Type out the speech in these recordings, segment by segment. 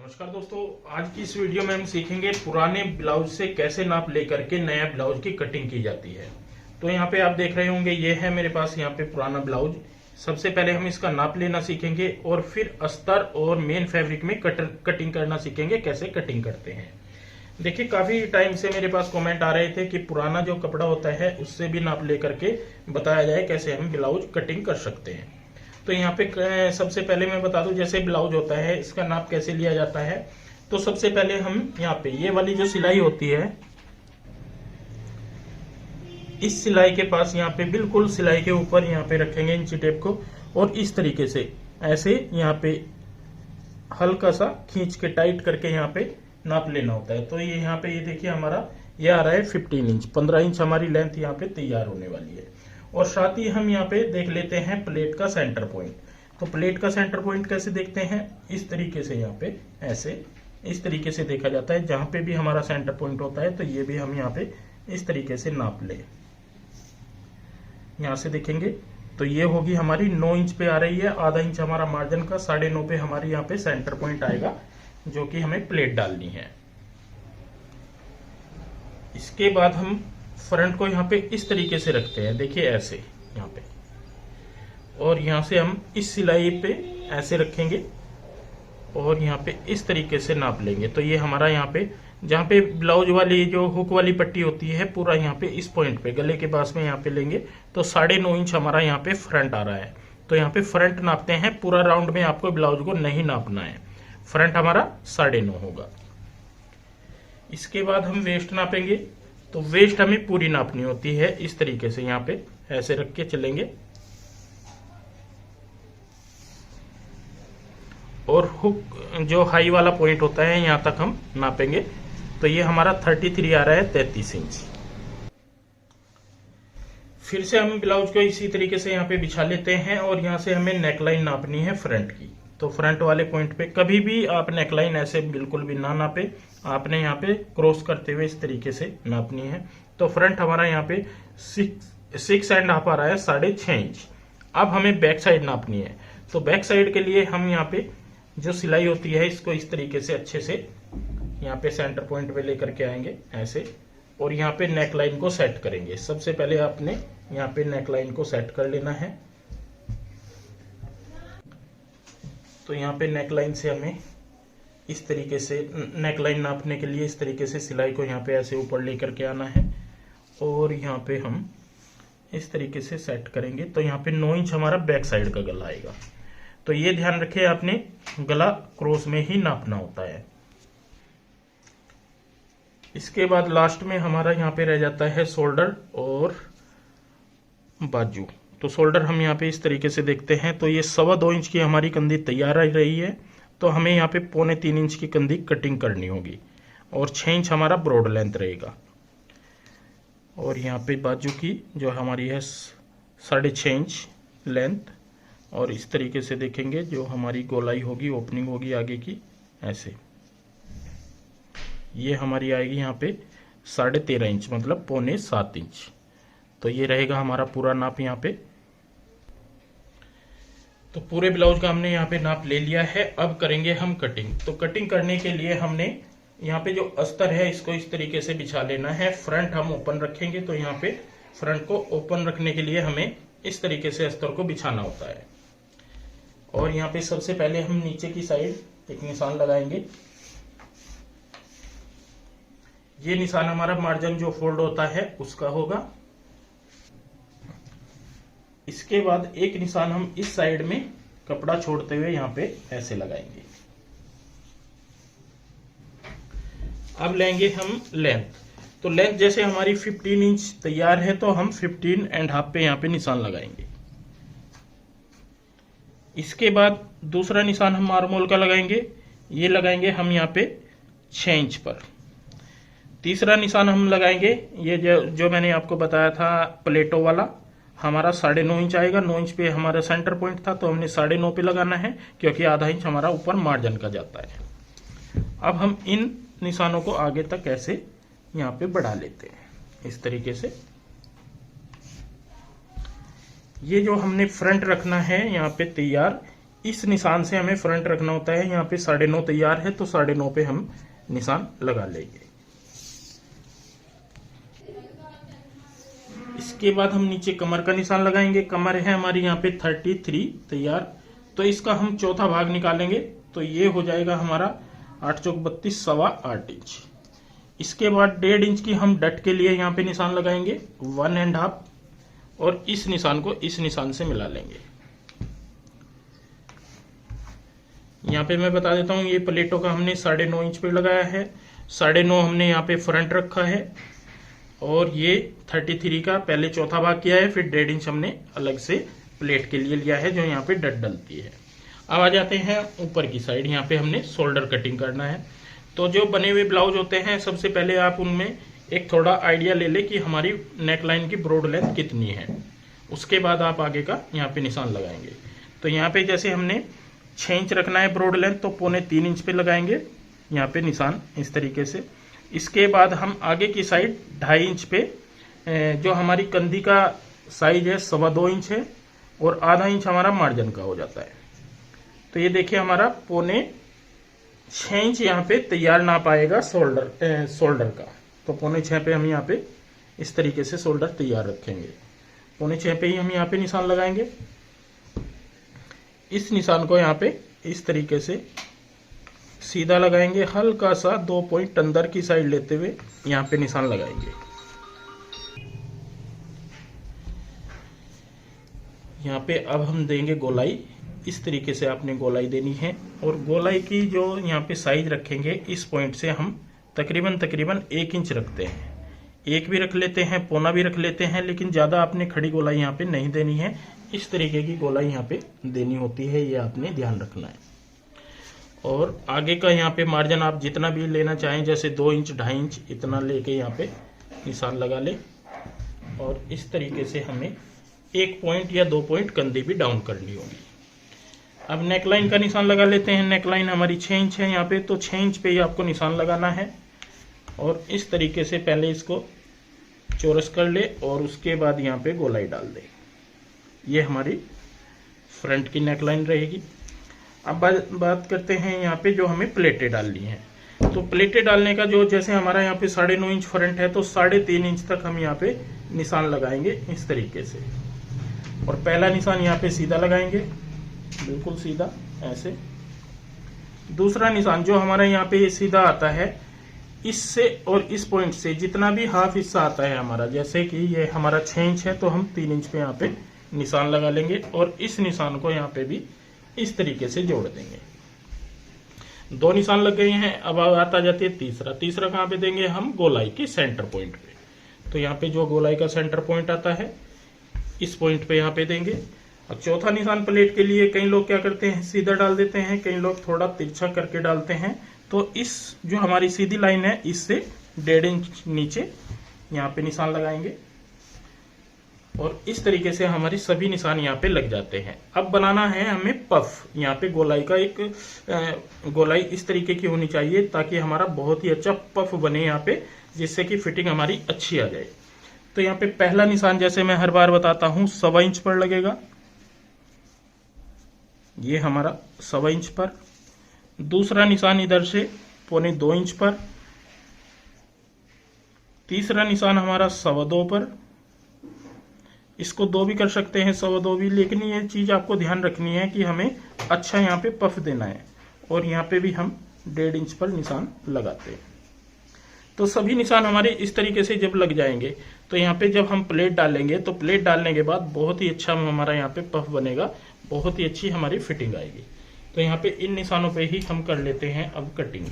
नमस्कार दोस्तों, आज की इस वीडियो में हम सीखेंगे पुराने ब्लाउज से कैसे नाप लेकर के नया ब्लाउज की कटिंग की जाती है। तो यहाँ पे आप देख रहे होंगे, ये है मेरे पास यहाँ पे पुराना ब्लाउज। सबसे पहले हम इसका नाप लेना सीखेंगे और फिर अस्तर और मेन फैब्रिक में कटिंग करना सीखेंगे, कैसे कटिंग करते हैं। देखिए, काफी टाइम से मेरे पास कमेंट आ रहे थे कि पुराना जो कपड़ा होता है उससे भी नाप लेकर के बताया जाए कैसे हम ब्लाउज कटिंग कर सकते हैं। तो यहाँ पे सबसे पहले मैं बता दूं, जैसे ब्लाउज होता है इसका नाप कैसे लिया जाता है। तो सबसे पहले हम यहाँ पे ये वाली जो सिलाई होती है, इस सिलाई के पास यहाँ पे बिल्कुल सिलाई के ऊपर यहाँ पे रखेंगे इंची टेप को, और इस तरीके से ऐसे यहाँ पे हल्का सा खींच के टाइट करके यहाँ पे नाप लेना होता है। तो ये यहाँ पे ये देखिए, हमारा ये आ रहा है 15 इंच, 15 इंच हमारी लेंथ यहाँ पे तैयार होने वाली है। और साथ ही हम यहाँ पे देख लेते हैं प्लेट का सेंटर पॉइंट। तो प्लेट का सेंटर पॉइंट कैसे देखते हैं, इस तरीके से यहाँ पे ऐसे इस तरीके से देखा जाता है। जहां पे भी हमारा सेंटर पॉइंट होता है तो ये भी हम यहाँ पे इस तरीके से नाप ले। यहाँ से देखेंगे तो ये होगी हमारी 9 इंच पे आ रही है, आधा इंच हमारा मार्जिन का, 9.5 पे हमारी यहाँ पे सेंटर पॉइंट आएगा जो कि हमें प्लेट डालनी है। इसके बाद हम फ्रंट को यहाँ पे इस तरीके से रखते हैं, देखिए ऐसे यहाँ पे, और यहाँ से हम इस सिलाई पे ऐसे रखेंगे और यहाँ पे इस तरीके से नाप लेंगे। तो ये हमारा यहाँ पे जहाँ पे ब्लाउज वाली जो हुक वाली पट्टी होती है, पूरा यहाँ पे इस पॉइंट पे गले के पास में यहाँ पे लेंगे तो 9.5 इंच हमारा यहाँ पे फ्रंट आ रहा है। तो यहाँ पे फ्रंट नापते हैं, पूरा राउंड में आपको ब्लाउज को नहीं नापना है, फ्रंट हमारा 9.5 होगा। इसके बाद हम वेस्ट नापेंगे। तो वेस्ट हमें पूरी नापनी होती है, इस तरीके से यहाँ पे ऐसे रख के चलेंगे और हुक जो हाई वाला पॉइंट होता है यहाँ तक हम नापेंगे। तो ये हमारा 33 आ रहा है, 33 इंच। फिर से हम ब्लाउज को इसी तरीके से यहाँ पे बिछा लेते हैं और यहाँ से हमें नेकलाइन नापनी है फ्रंट की। तो फ्रंट वाले पॉइंट पे कभी भी आप नेकलाइन ऐसे बिल्कुल भी ना नापे, आपने यहाँ पे क्रॉस करते हुए इस तरीके से नापनी है। तो फ्रंट हमारा यहाँ पे 6.5 आ रहा है, 6.5 इंच। अब हमें बैक साइड नापनी है। तो बैक साइड के लिए हम यहाँ पे जो सिलाई होती है इसको इस तरीके से अच्छे से यहाँ पे सेंटर पॉइंट पे लेकर के आएंगे ऐसे, और यहाँ पे नेक लाइन को सेट करेंगे। सबसे पहले आपने यहाँ पे नेक लाइन को सेट कर लेना है। तो यहाँ पे नेक लाइन से हमें इस तरीके से नेक लाइन नापने के लिए इस तरीके से सिलाई को यहाँ पे ऐसे ऊपर लेकर के आना है और यहाँ पे हम इस तरीके से सेट करेंगे। तो यहाँ पे 9 इंच हमारा बैक साइड का गला आएगा। तो ये ध्यान रखें, आपने गला क्रॉस में ही नापना होता है। इसके बाद लास्ट में हमारा यहाँ पे रह जाता है शोल्डर और बाजू। तो शोल्डर हम यहाँ पे इस तरीके से देखते हैं। तो ये 2.25 इंच की हमारी कंधी तैयार आ रही है। तो हमें यहाँ पे 3.25 इंच की कंधी कटिंग करनी होगी और 6 इंच हमारा ब्रॉड लेंथ रहेगा। और यहाँ पे बाजू की जो हमारी है 6.5 इंच लेंथ, और इस तरीके से देखेंगे जो हमारी गोलाई होगी, ओपनिंग होगी आगे की ऐसे, ये हमारी आएगी यहाँ पे 13.5 इंच, मतलब 6.25 इंच। तो ये रहेगा हमारा पूरा नाप यहाँ पे। तो पूरे ब्लाउज का हमने यहाँ पे नाप ले लिया है। अब करेंगे हम कटिंग। तो कटिंग करने के लिए हमने यहाँ पे जो अस्तर है इसको इस तरीके से बिछा लेना है। फ्रंट हम ओपन रखेंगे, तो यहाँ पे फ्रंट को ओपन रखने के लिए हमें इस तरीके से अस्तर को बिछाना होता है। और यहाँ पे सबसे पहले हम नीचे की साइड एक निशान लगाएंगे। ये निशान हमारा मार्जिन जो फोल्ड होता है उसका होगा। इसके बाद एक निशान हम इस साइड में कपड़ा छोड़ते हुए यहाँ पे ऐसे लगाएंगे। अब लेंगे हम लेंथ। तो लेंथ जैसे हमारी 15 इंच तैयार है तो हम 15.5 पे यहाँ पे निशान लगाएंगे। इसके बाद दूसरा निशान हम आर्महोल का लगाएंगे, ये लगाएंगे हम यहाँ पे 6 इंच पर। तीसरा निशान हम लगाएंगे, ये जो मैंने आपको बताया था प्लेटो वाला, हमारा 9.5 इंच आएगा। 9 इंच पे हमारा सेंटर पॉइंट था तो हमने 9.5 पे लगाना है, क्योंकि आधा इंच हमारा ऊपर मार्जिन का जाता है। अब हम इन निशानों को आगे तक ऐसे यहाँ पे बढ़ा लेते हैं इस तरीके से। ये जो हमने फ्रंट रखना है यहाँ पे तैयार, इस निशान से हमें फ्रंट रखना होता है। यहाँ पे 9.5 तैयार है तो 9.5 पे हम निशान लगा लेंगे। इसके बाद हम नीचे कमर का निशान लगाएंगे। कमर है हमारी यहाँ पे 33 तैयार, तो इसका हम चौथा भाग निकालेंगे तो ये हो जाएगा हमारा 8 चौक 32 8.25 इंच। इसके बाद 1.5 इंच की हम डट के लिए यहाँ पे निशान लगाएंगे 1.5 और इस निशान को इस निशान से मिला लेंगे। यहाँ पे मैं बता देता हूँ, ये प्लेटों का हमने 9.5 इंच पे लगाया है। 9.5 हमने यहाँ पे फ्रंट रखा है और ये 33 का पहले चौथा भाग किया है, फिर 1.5 इंच हमने अलग से प्लेट के लिए लिया है जो यहाँ पे डट डलती है। अब आ जाते हैं ऊपर की साइड। यहाँ पे हमने शोल्डर कटिंग करना है। तो जो बने हुए ब्लाउज होते हैं, सबसे पहले आप उनमें एक थोड़ा आइडिया ले ले कि हमारी नेक लाइन की ब्रॉड लेंथ कितनी है, उसके बाद आप आगे का यहाँ पे निशान लगाएंगे। तो यहाँ पे जैसे हमने 6 इंच रखना है ब्रॉड लेंथ, तो 3.25 इंच पे लगाएंगे यहाँ पे निशान इस तरीके से। इसके बाद हम आगे की साइड 2.5 इंच पे जो हमारी कंधी का साइज है 2.25 इंच है और आधा इंच हमारा मार्जिन का हो जाता है। तो ये देखिए हमारा 6.25 इंच यहाँ पे तैयार नाप आएगा शोल्डर का। तो 6.25 पे हम यहाँ पे इस तरीके से शोल्डर तैयार रखेंगे। 6.25 पे ही हम यहाँ पे निशान लगाएंगे। इस निशान को यहाँ पे इस तरीके से सीधा लगाएंगे, हल्का सा 2 पॉइंट अंदर की साइड लेते हुए यहाँ पे निशान लगाएंगे। यहाँ पे अब हम देंगे गोलाई। इस तरीके से आपने गोलाई देनी है और गोलाई की जो यहाँ पे साइज रखेंगे, इस पॉइंट से हम तकरीबन 1 इंच रखते हैं। 1 भी रख लेते हैं, 1.25 भी रख लेते हैं, लेकिन ज़्यादा आपने खड़ी गोलाई यहाँ पे नहीं देनी है। इस तरीके की गोलाई यहाँ पे देनी होती है, ये आपने ध्यान रखना है। और आगे का यहाँ पे मार्जिन आप जितना भी लेना चाहें, जैसे 2 इंच 2.5 इंच इतना लेके यहाँ पे निशान लगा ले। और इस तरीके से हमें 1 पॉइंट या 2 पॉइंट कंधी भी डाउन करनी होगी। अब नेकलाइन का निशान लगा लेते हैं। नेकलाइन हमारी 6 इंच है यहाँ पे, तो 6 इंच पे ही आपको निशान लगाना है। और इस तरीके से पहले इसको चौरस कर ले और उसके बाद यहाँ पे गोलाई डाल दे। ये हमारी फ्रंट की नेकलाइन रहेगी। अब बात करते हैं यहाँ पे जो हमें प्लेटें डालनी हैं। तो प्लेटें डालने का जो, जैसे हमारा यहाँ पे 9.5 इंच फ्रंट है, तो 3.5 इंच तक हम यहाँ पे निशान लगाएंगे इस तरीके से। और पहला निशान यहाँ पे सीधा लगाएंगे, बिल्कुल सीधा ऐसे। दूसरा निशान जो हमारा यहाँ पे ये सीधा आता है, इससे और इस पॉइंट से जितना भी हाफ हिस्सा आता है हमारा, जैसे कि ये हमारा 6 इंच है तो हम 3 इंच पे यहाँ पे निशान लगा लेंगे और इस निशान को यहाँ पे भी इस तरीके से जोड़ देंगे। 2 निशान लग गए हैं। अब आता जाती है तीसरा कहाँ पे देंगे हम? गोलाई के सेंटर पॉइंट पे। तो यहाँ पे जो गोलाई का सेंटर पॉइंट आता है, इस पॉइंट पे यहाँ पे देंगे। अब चौथा निशान प्लेट के लिए कई लोग क्या करते हैं, सीधा डाल देते हैं, कई लोग थोड़ा तिरछा करके डालते हैं। तो इस जो हमारी सीधी लाइन है, इससे 1.5 इंच नीचे यहाँ पे निशान लगाएंगे और इस तरीके से हमारी सभी निशान यहाँ पे लग जाते हैं। अब बनाना है हमें पफ। यहाँ पे गोलाई का एक गोलाई इस तरीके की होनी चाहिए ताकि हमारा बहुत ही अच्छा पफ बने यहाँ पे, जिससे कि फिटिंग हमारी अच्छी आ जाए। तो यहाँ पे पहला निशान, जैसे मैं हर बार बताता हूँ, 1.25 इंच पर लगेगा। ये हमारा 1.25 इंच पर। दूसरा निशान इधर से 2.25 इंच पर। तीसरा निशान हमारा 2.25 पर। इसको 2 भी कर सकते हैं, 2.25 भी, लेकिन ये चीज आपको ध्यान रखनी है कि हमें अच्छा यहाँ पे पफ देना है। और यहाँ पे भी हम 1.5 इंच पर निशान लगाते हैं। तो सभी निशान हमारे इस तरीके से जब लग जाएंगे, तो यहाँ पे जब हम प्लेट डालेंगे, तो प्लेट डालने के बाद बहुत ही अच्छा हमारा यहाँ पे पफ बनेगा, बहुत ही अच्छी हमारी फिटिंग आएगी। तो यहाँ पे इन निशानों पे ही हम कर लेते हैं अब कटिंग।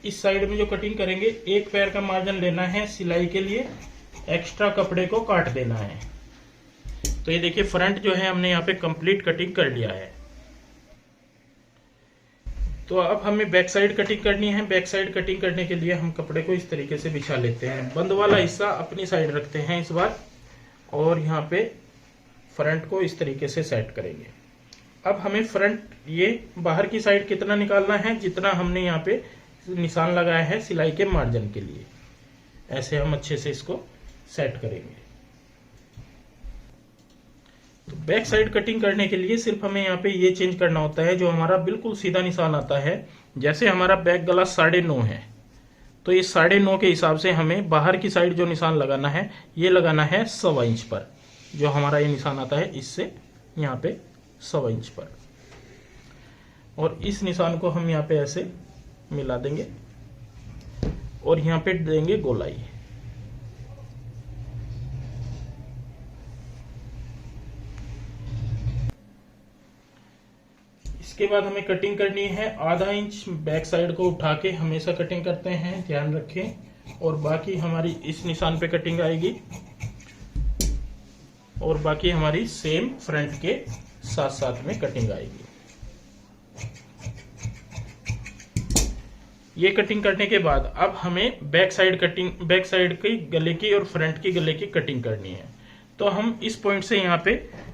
इस साइड में जो कटिंग करेंगे, एक पैर का मार्जिन लेना है सिलाई के लिए, एक्स्ट्रा कपड़े को काट देना है। तो ये देखिए फ्रंट जो है हमने यहाँ पे कंप्लीट कटिंग कर लिया है। तो अब हमें बैक साइड कटिंग करनी है। बैक साइड कटिंग करने के लिए हम कपड़े को इस तरीके से बिछा लेते हैं। बंद वाला हिस्सा अपनी साइड रखते हैं इस बार, और यहाँ पे फ्रंट को इस तरीके से सेट करेंगे। अब हमें फ्रंट ये बाहर की साइड कितना निकालना है, जितना हमने यहाँ पे निशान लगाया है सिलाई के मार्जिन के लिए। ऐसे हम अच्छे से इसको सेट करेंगे। तो बैक साइड कटिंग करने के लिए सिर्फ हमें यहाँ पे ये चेंज करना होता है, जो हमारा बिल्कुल सीधा निशान आता है। जैसे हमारा बैक गला 9.5 है, तो ये 9.5 के हिसाब से हमें बाहर की साइड जो निशान लगाना है, ये लगाना है 1.25 इंच पर। जो हमारा ये निशान आता है इससे यहाँ पे 1.25 इंच पर, और इस निशान को हम यहाँ पे ऐसे मिला देंगे और यहाँ पे देंगे गोलाई। इसके बाद हमें कटिंग करनी है 0.5 इंच। बैक साइड को उठा के हमेशा कटिंग करते हैं, ध्यान रखें। और बाकी हमारी इस निशान पे कटिंग आएगी, और बाकी हमारी सेम फ्रंट के साथ साथ में कटिंग आएगी। ये कटिंग करने के बाद अब हमें बैक साइड की गले की और फ्रंट की गले की कटिंग करनी है। तो हम इस पॉइंट से यहाँ पे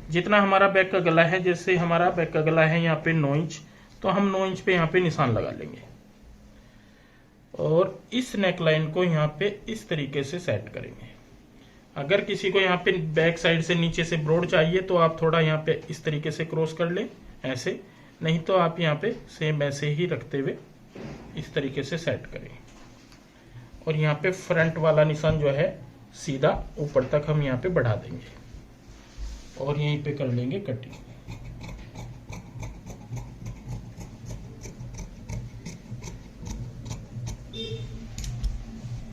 जितना हमारा बैक का गला है, जैसे हमारा बैक का गला है यहाँ पे 9 इंच, तो हम 9 इंच पे यहाँ पे निशान लगा लेंगे और इस नेक लाइन को यहाँ पे इस तरीके से सेट करेंगे। अगर किसी को यहाँ पे बैक साइड से नीचे से ब्रॉड चाहिए तो आप थोड़ा यहाँ पे इस तरीके से क्रॉस कर लें ऐसे, नहीं तो आप यहाँ पे सेम ऐसे ही रखते हुए इस तरीके से सेट करें। और यहाँ पे फ्रंट वाला निशान जो है सीधा ऊपर तक हम यहाँ पे बढ़ा देंगे और यहीं पे कर लेंगे कटिंग।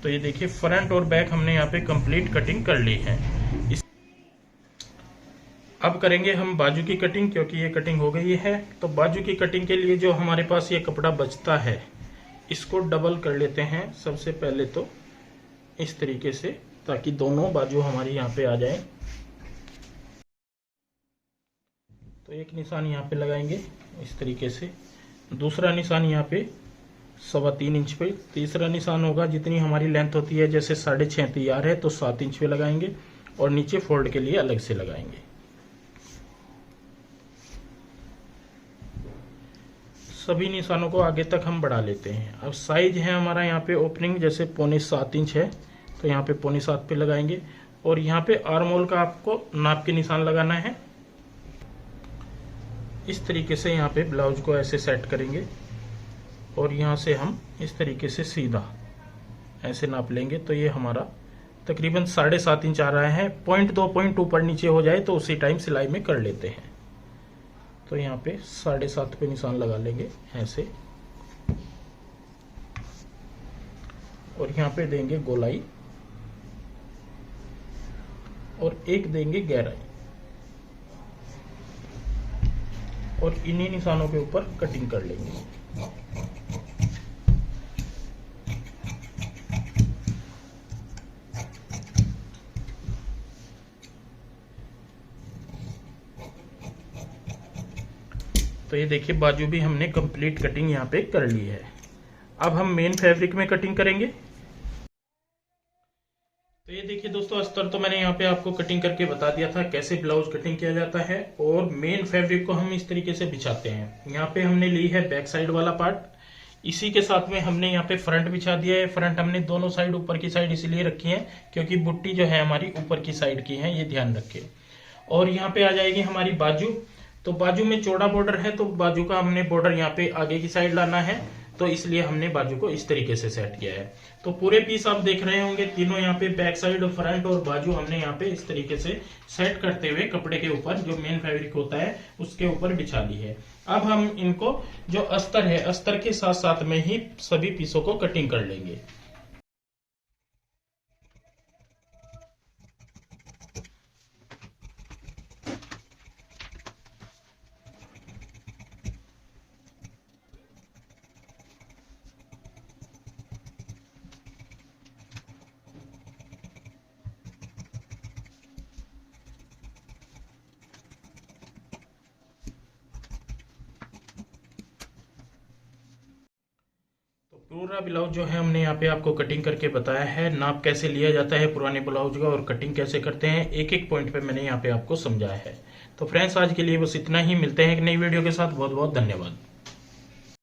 तो ये देखिए फ्रंट और बैक हमने यहाँ पे कंप्लीट कटिंग कर ली है। अब करेंगे हम बाजू की कटिंग, क्योंकि ये कटिंग हो गई है। तो बाजू की कटिंग के लिए जो हमारे पास ये कपड़ा बचता है, इसको डबल कर लेते हैं सबसे पहले तो इस तरीके से, ताकि दोनों बाजू हमारी यहाँ पे आ जाए। तो एक निशान यहाँ पे लगाएंगे इस तरीके से, दूसरा निशान यहाँ पे 3.25 इंच पे, तीसरा निशान होगा जितनी हमारी लेंथ होती है, जैसे 6.5 तैयार है तो 7 इंच पे लगाएंगे और नीचे फोल्ड के लिए अलग से लगाएंगे। सभी निशानों को आगे तक हम बढ़ा लेते हैं। अब साइज है हमारा यहाँ पे ओपनिंग जैसे 6.25 इंच है, तो यहाँ पे 6.25 पे लगाएंगे और यहाँ पे आर्म होल का आपको नाप के निशान लगाना है। इस तरीके से यहाँ पे ब्लाउज को ऐसे सेट करेंगे और यहाँ से हम इस तरीके से सीधा ऐसे नाप लेंगे। तो ये हमारा तकरीबन 7.5 इंच आ रहा है। 0.2 ऊपर नीचे हो जाए तो उसी टाइम सिलाई में कर लेते हैं। तो यहाँ पे 7.5 पे निशान लगा लेंगे ऐसे, और यहाँ पे देंगे गोलाई और एक देंगे गहराई, और इन्हीं निशानों के ऊपर कटिंग कर लेंगे। तो ये देखिए बाजू भी हमने कंप्लीट कटिंग यहाँ पे कर ली है। अब हम मेन फैब्रिक में कटिंग करेंगे। तो ये देखिए दोस्तों, अस्तर तो मैंने यहाँ पे आपको कटिंग करके बता दिया था कैसे ब्लाउज कटिंग किया जाता है, और मेन फैब्रिक को हम इस तरीके से बिछाते हैं। यहाँ पे हमने ली है बैक साइड वाला पार्ट, इसी के साथ में हमने यहाँ पे फ्रंट बिछा दिया है। फ्रंट हमने दोनों साइड ऊपर की साइड इसलिए रखी है क्योंकि बुट्टी जो है हमारी ऊपर की साइड की है, ये ध्यान रखें। और यहाँ पे आ जाएगी हमारी बाजू। तो बाजू में चौड़ा बॉर्डर है, तो बाजू का हमने बॉर्डर यहाँ पे आगे की साइड लाना है, तो इसलिए हमने बाजू को इस तरीके से सेट किया है। तो पूरे पीस आप देख रहे होंगे, तीनों यहाँ पे बैक साइड और फ्रंट और बाजू हमने यहाँ पे इस तरीके से सेट करते हुए कपड़े के ऊपर जो मेन फैब्रिक होता है उसके ऊपर बिछा ली है। अब हम इनको जो अस्तर है, अस्तर के साथ साथ में ही सभी पीसों को कटिंग कर लेंगे। पूरा ब्लाउज जो है हमने यहाँ पे आपको कटिंग करके बताया है, नाप कैसे लिया जाता है पुराने ब्लाउज का और कटिंग कैसे करते हैं, एक एक पॉइंट पे मैंने यहाँ पे आपको समझाया है। तो फ्रेंड्स आज के लिए बस इतना ही, मिलते हैं एक नई वीडियो के साथ। बहुत बहुत धन्यवाद।